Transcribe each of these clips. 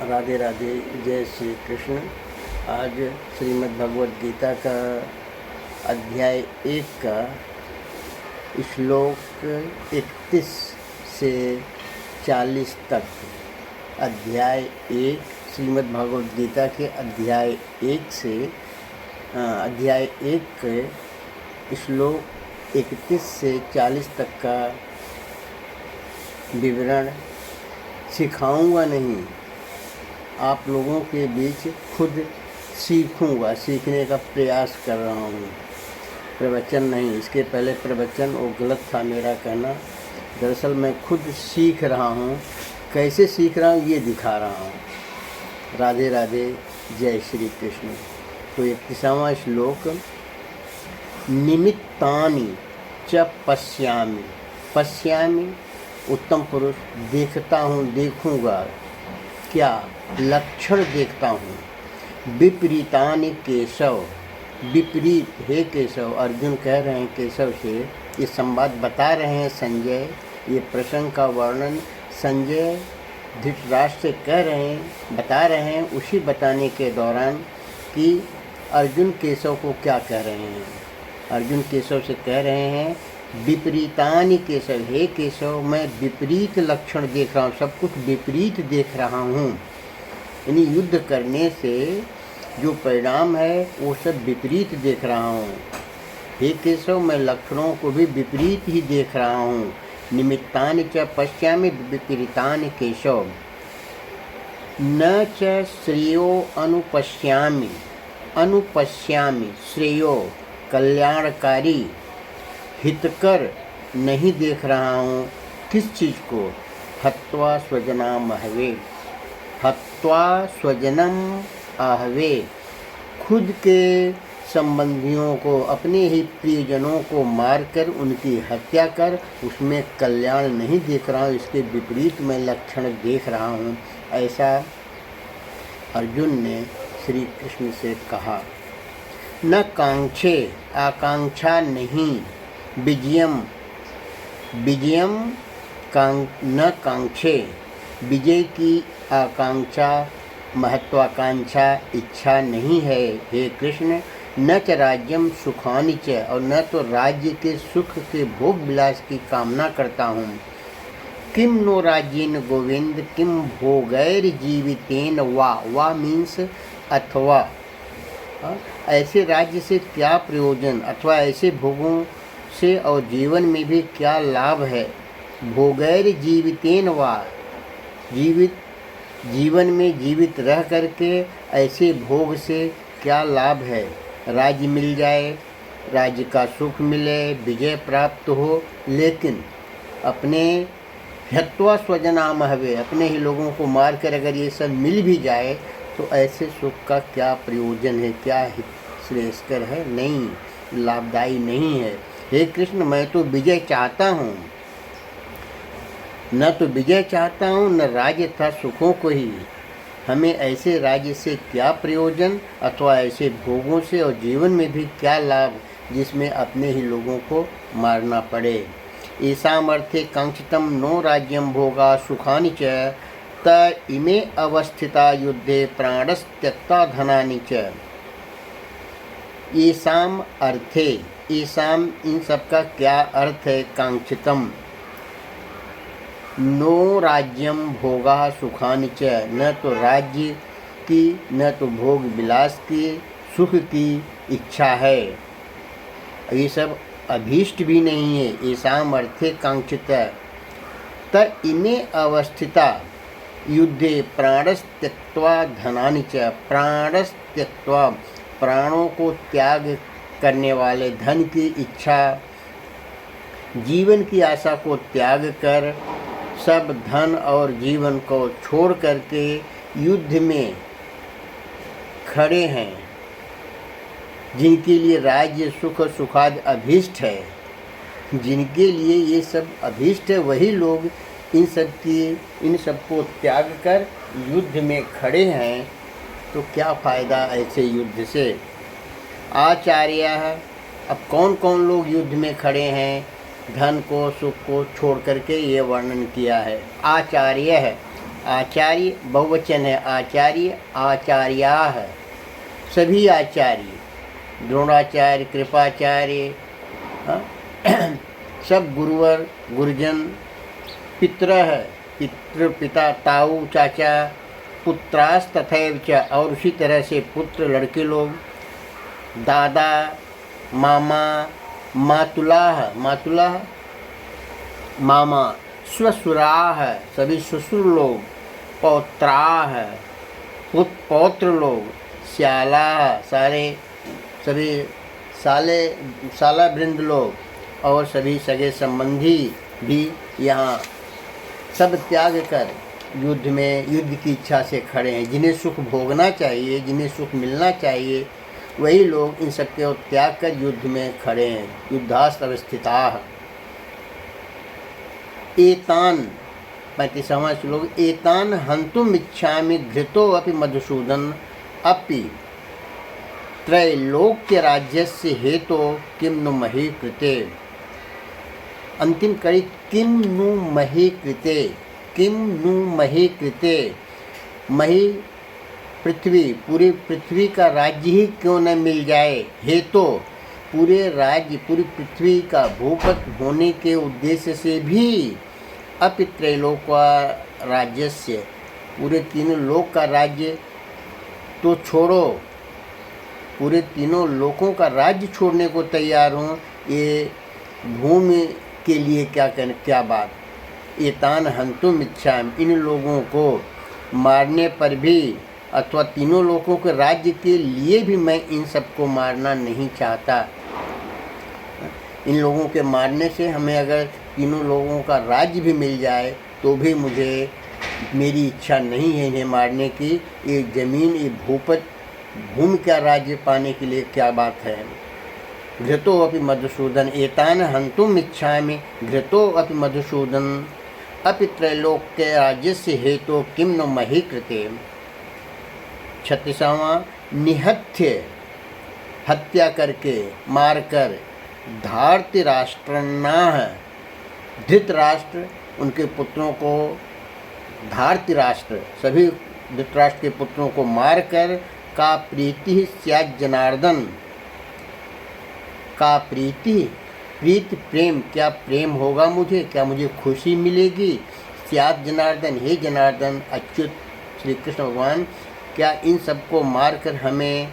राधे राधे, जय श्री कृष्ण। आज श्रीमद् भगवद गीता का अध्याय 1 का श्लोक 31 से 40 तक। अध्याय 1 श्रीमद् भगवद गीता के अध्याय 1 के श्लोक 31 से 40 तक का विवरण सिखाऊंगा नहीं, आप लोगों के बीच खुद सीखूंगा, सीखने का प्रयास कर रहा हूँ। प्रवचन नहीं, इसके पहले प्रवचन वो गलत था मेरा कहना। दरअसल मैं खुद सीख रहा हूँ, कैसे सीख रहा हूँ ये दिखा रहा हूँ। राधे राधे, जय श्री कृष्ण। तो 31वां श्लोक, निमित्तानि च पश्यामि। पश्यामि उत्तम पुरुष, देखता हूँ, देखूँगा। क्या? लक्षण देखता हूँ। विपरीतानि केशव, विपरीत हे केशव। अर्जुन कह रहे हैं केशव से, ये संवाद बता रहे हैं संजय, ये प्रसंग का वर्णन संजय धृतराष्ट्र से कह रहे हैं, बता रहे हैं। उसी बताने के दौरान कि अर्जुन केशव को क्या कह रहे हैं। अर्जुन केशव से कह रहे हैं, विपरीतानि केशव, हे केशव मैं विपरीत लक्षण देख रहा हूँ, सब कुछ विपरीत देख रहा हूँ। यानी युद्ध करने से जो परिणाम है वो सब विपरीत देख रहा हूँ। हे केशव मैं लक्षणों को भी विपरीत ही देख रहा हूँ। निमित्तानि च पश्यामि विपरीतानि केशव, न च श्रेयो अनुपश्यामि। अनुपश्यामि श्रेयो कल्याणकारी, हितकर नहीं देख रहा हूँ। किस चीज़ को? हत्वा स्वजनम आहवे। हत्वा स्वजनम आहवे, खुद के संबंधियों को, अपने ही प्रियजनों को मारकर उनकी हत्या कर, उसमें कल्याण नहीं देख रहा हूँ, इसके विपरीत मैं लक्षण देख रहा हूँ। ऐसा अर्जुन ने श्री कृष्ण से कहा। न कांक्षे, आकांक्षा नहीं। विजयम, विजयम न कांक्षे, विजय की आकांक्षा, महत्वाकांक्षा, इच्छा नहीं है। हे कृष्ण, न च राज्यम सुखानि च, और न तो राज्य के सुख के भोग विलास की कामना करता हूँ। किम नो राज्येन गोविंद, किम भोगैर जीवितेन वा मीन्स अथवा। ऐसे राज्य से क्या प्रयोजन, अथवा ऐसे भोगों से और जीवन में भी क्या लाभ है। भोगैर जीवितेन वा, जीवन में जीवित रह करके ऐसे भोग से क्या लाभ है। राज्य मिल जाए, राज्य का सुख मिले, विजय प्राप्त हो, लेकिन अपने हत्वा स्वजनामहवे, अपने ही लोगों को मारकर अगर ये सब मिल भी जाए तो ऐसे सुख का क्या प्रयोजन है, क्या श्रेयस्कर है? नहीं, लाभदायी नहीं है। हे कृष्ण मैं तो विजय चाहता हूँ, न तो विजय चाहता हूँ न राज्य तथा सुखों को ही। हमें ऐसे राज्य से क्या प्रयोजन, अथवा ऐसे भोगों से और जीवन में भी क्या लाभ जिसमें अपने ही लोगों को मारना पड़े। ऐसाम अर्थे कांक्षितम नो राज्यम भोगा सुखानि च, त इमे अवस्थिता युद्धे प्राणस्त्यक्ता धनानि च। ऐसाम अर्थे, ऐसाम इन सब का क्या अर्थ है? कांक्षितम नो राज्यम भोगा सुखानि च, न तो राज्य की, न तो भोग विलास की, सुख की इच्छा है। ये सब अभीष्ट भी नहीं है। ऐसाम अर्थे कांक्षित, त इमे अवस्थिता युद्धे प्राणस्त्यक्त्वा धनानि च। प्राणस्त्यक्त्वा, प्राणों को त्याग करने वाले, धन की इच्छा, जीवन की आशा को त्याग कर, सब धन और जीवन को छोड़ करके युद्ध में खड़े हैं। जिनके लिए राज्य सुख सुखाद अभीष्ट है, जिनके लिए ये सब अभीष्ट है, वही लोग इन सब को त्याग कर युद्ध में खड़े हैं। तो क्या फ़ायदा ऐसे युद्ध से? आचार्य है, अब कौन कौन लोग युद्ध में खड़े हैं? धन को, सुख को छोड़ करके ये वर्णन किया है। आचार्य है, आचार्य बहुवचन है, आचार्य आचार्याः, सभी आचार्य, द्रोणाचार्य, कृपाचार्य, सब गुरुवर, गुरुजन, पितरः, पितृ पिता, ताऊ चाचा, पुत्रास तथैव च, और उसी तरह से पुत्र लड़के लोग, दादा, मामा, मातुलाः, मातुलाः मामा, श्वशुराः, सभी ससुर लोग, पौत्राः, पौत्र लोग, श्यालाः, सारे सभी साला वृंद लोग, और सभी सगे संबंधी भी यहाँ सब त्याग कर युद्ध की इच्छा से खड़े हैं। जिन्हें सुख भोगना चाहिए, जिन्हें सुख मिलना चाहिए, वही लोग इन सब के त्याग कर युद्ध में खड़े हैं। युद्धास्त अवस्थिताः। एतान 35वां श्लोक, एतान हन्तुम इच्छामि घृतो अपि मधुसूदन अपि त्रैलोक्य राज्यस्य हेतो किम नु मही कृते। अंतिम कड़ी, किम नु मही कृते, किम नु मही कृते। मही पृथ्वी, पूरी पृथ्वी का राज्य ही क्यों न मिल जाए, हेतो पूरे राज्य, पूरी पृथ्वी का भूपति होने के उद्देश्य से भी, अपि त्रैलोक राज्यस्य, पूरे तीनों लोक का राज्य तो छोड़ो, पूरे तीनों लोकों का राज्य छोड़ने को तैयार हूँ, ये भूमि के लिए क्या बात। एतान हन्तुम इच्छामि, इन लोगों को मारने पर भी, अथवा तीनों लोगों के राज्य के लिए भी मैं इन सबको मारना नहीं चाहता। इन लोगों के मारने से हमें अगर तीनों लोगों का राज्य भी मिल जाए तो भी मेरी इच्छा नहीं है इन्हें मारने की। ये जमीन, ये भूमि का राज्य पाने के लिए क्या बात है। घृतो अपि मधुसूदन, एतान हन्तुम इच्छामि घृतो अपि मधुसूदन अपि त्रैलोक्य राज्यस्य हेतु किम नु मही कृते। 36वां, निहत्य, हत्या करके, मारकर, धार्तराष्ट्रन्नाः, धृतराष्ट्र उनके पुत्रों को, धार्तराष्ट्र सभी धृतराष्ट्र के पुत्रों को मारकर, का प्रीति स्यात् जनार्दन, का प्रीति, प्रीति प्रेम, क्या प्रेम होगा मुझे, क्या मुझे खुशी मिलेगी। स्यात् जनार्दन, हे जनार्दन अच्युत श्री कृष्ण भगवान, क्या इन सबको मारकर हमें,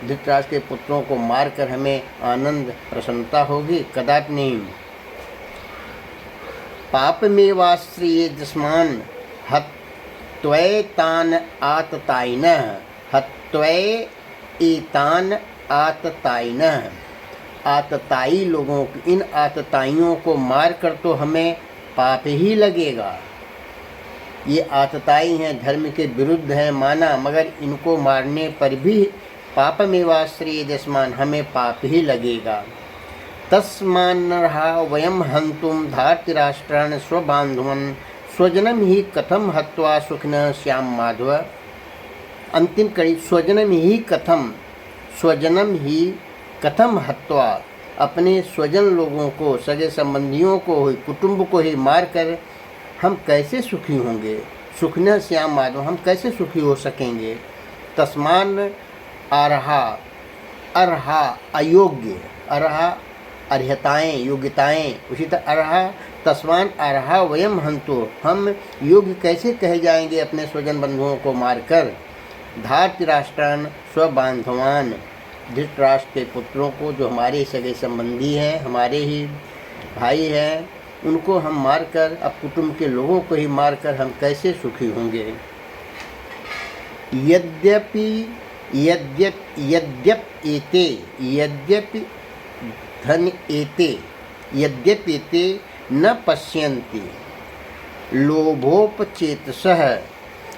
धृतराष्ट्र के पुत्रों को मारकर हमें आनंद प्रसन्नता होगी, कदापि नहीं। पापमेवाश्रयेदस्मान् हत्वैतान् आततायिनः, हत्वैतान् आततायिनः, आतताई लोगों को, इन आतताइयों को मारकर तो हमें पाप ही लगेगा। ये आतताई हैं, धर्म के विरुद्ध हैं माना, मगर इनको मारने पर भी पापमेवाश्रयेदस्मान्, हमें पाप ही लगेगा। तस्मान्नर्हा वयं हन्तुं धार्तराष्ट्रान् स्वबान्धवान् स्वजनं हि कथं हत्वा सुखिनः स्याम माधव। अंतिम कड़ी, स्वजनं ही कथम हत्वा, अपने स्वजन लोगों को, सगे संबंधियों को, कुटुंब को ही मारकर हम कैसे सुखी होंगे। सुखिनः स्याम माधव, हम कैसे सुखी हो सकेंगे। तस्मान अर्हा अयोग्य, अर्हा अर्हताएँ, योग्यताएँ, उसी तरह अर्हा, तस्मान अर्हा वयम हंतु, हम योग्य कैसे कहे जाएंगे अपने स्वजन बंधुओं को मारकर। धार्तराष्ट्रान् स्वबान्धवान्, धृतराष्ट्र के पुत्रों को, जो हमारे सगे संबंधी हैं, हमारे ही भाई हैं, उनको हम मारकर, अब कुटुंब के लोगों को ही मारकर हम कैसे सुखी होंगे। यद्यपि धन एते न पश्यन्ति लोभोपचेतसः,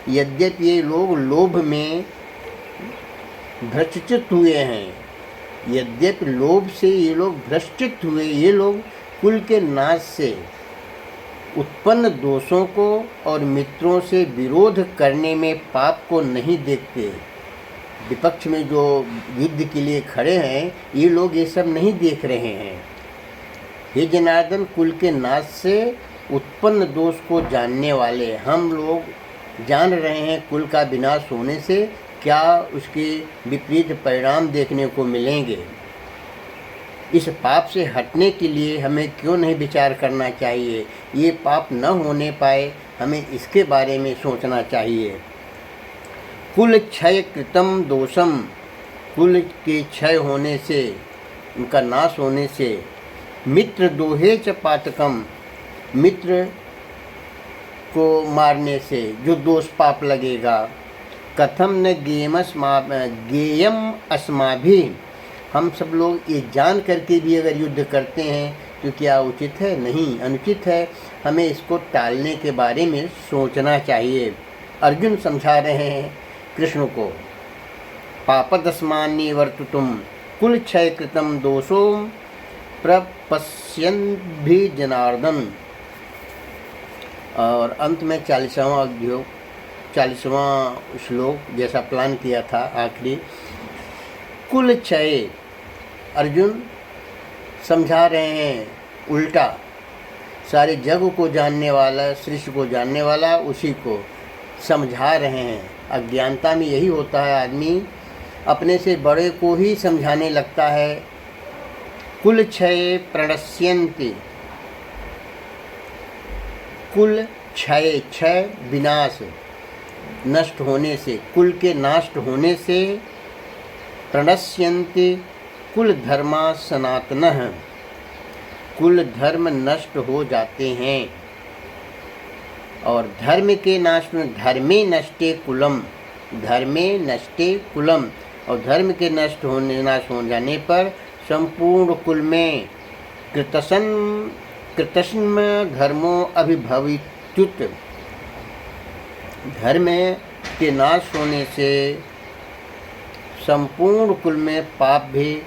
यद्यपि ये लोग लोभ में भ्रष्टचित हुए हैं, यद्यपि लोभ से ये लोग भ्रष्टचित हुए, ये लोग कुल के नाश से उत्पन्न दोषों को और मित्रों से विरोध करने में पाप को नहीं देखते। विपक्ष में जो युद्ध के लिए खड़े हैं, ये लोग ये सब नहीं देख रहे हैं। हे जनार्दन, कुल के नाश से उत्पन्न दोष को जानने वाले हम लोग जान रहे हैं कुल का विनाश होने से क्या उसके विपरीत परिणाम देखने को मिलेंगे। इस पाप से हटने के लिए हमें क्यों नहीं विचार करना चाहिए। ये पाप न होने पाए, हमें इसके बारे में सोचना चाहिए। कुल क्षय कृतम दोषम, कुल के क्षय होने से, उनका नाश होने से, मित्र दोहे च पातकम, मित्र को मारने से जो दोष पाप लगेगा। कथम न गेयम अस्माभि, हम सब लोग ये जान करके भी अगर युद्ध करते हैं तो क्या उचित है? नहीं, अनुचित है। हमें इसको टालने के बारे में सोचना चाहिए। अर्जुन समझा रहे हैं कृष्ण को, पापदस्मान्य वर्तुतुम कुल क्षय कृतम दोषो प्रपश्यन भी जनार्दन। और अंत में 40वां श्लोक जैसा प्लान किया था, आखिरी कुल क्षय, अर्जुन समझा रहे हैं उल्टा, सारे जग को जानने वाला, सृष्टि को जानने वाला उसी को समझा रहे हैं। अज्ञानता में यही होता है, आदमी अपने से बड़े को ही समझाने लगता है। कुल क्षय प्रणश्यन्ति, कुल क्षय, क्षय विनाश, नष्ट होने से, कुल के नष्ट होने से, प्रणश्यन्ति कुल धर्मा सनातनः, कुल धर्म नष्ट हो जाते हैं। और धर्म के नाश में, धर्मे नष्टे कुलम, धर्मे नष्टे कुलम, और धर्म के नाश हो जाने पर संपूर्ण कुल में कृतस्म धर्मो अभिभवित्युत, धर्म के नाश होने से संपूर्ण कुल में पाप भी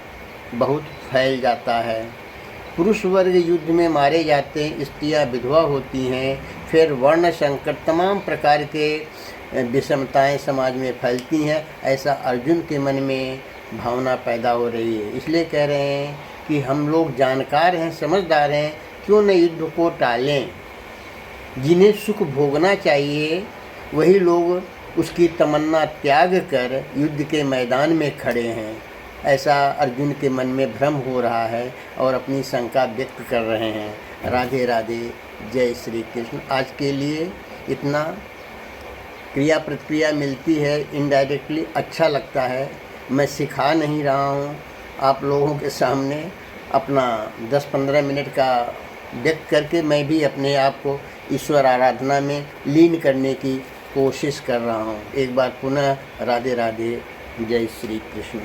बहुत फैल जाता है। पुरुष वर्ग युद्ध में मारे जाते हैं, स्त्रियां विधवा होती हैं, फिर वर्ण संकट, तमाम प्रकार के विषमताएं समाज में फैलती हैं। ऐसा अर्जुन के मन में भावना पैदा हो रही है। इसलिए कह रहे हैं कि हम लोग जानकार हैं, समझदार हैं, क्यों न युद्ध को टालें। जिन्हें सुख भोगना चाहिए वही लोग उसकी तमन्ना त्याग कर युद्ध के मैदान में खड़े हैं। ऐसा अर्जुन के मन में भ्रम हो रहा है और अपनी शंका व्यक्त कर रहे हैं। राधे राधे, जय श्री कृष्ण। आज के लिए इतना। क्रिया प्रतिक्रिया मिलती है इनडायरेक्टली, अच्छा लगता है। मैं सिखा नहीं रहा हूँ, आप लोगों के सामने अपना 10-15 मिनट का व्यक्त करके मैं भी अपने आप को ईश्वर आराधना में लीन करने की कोशिश कर रहा हूँ। एक बार पुनः राधे राधे, जय श्री कृष्ण।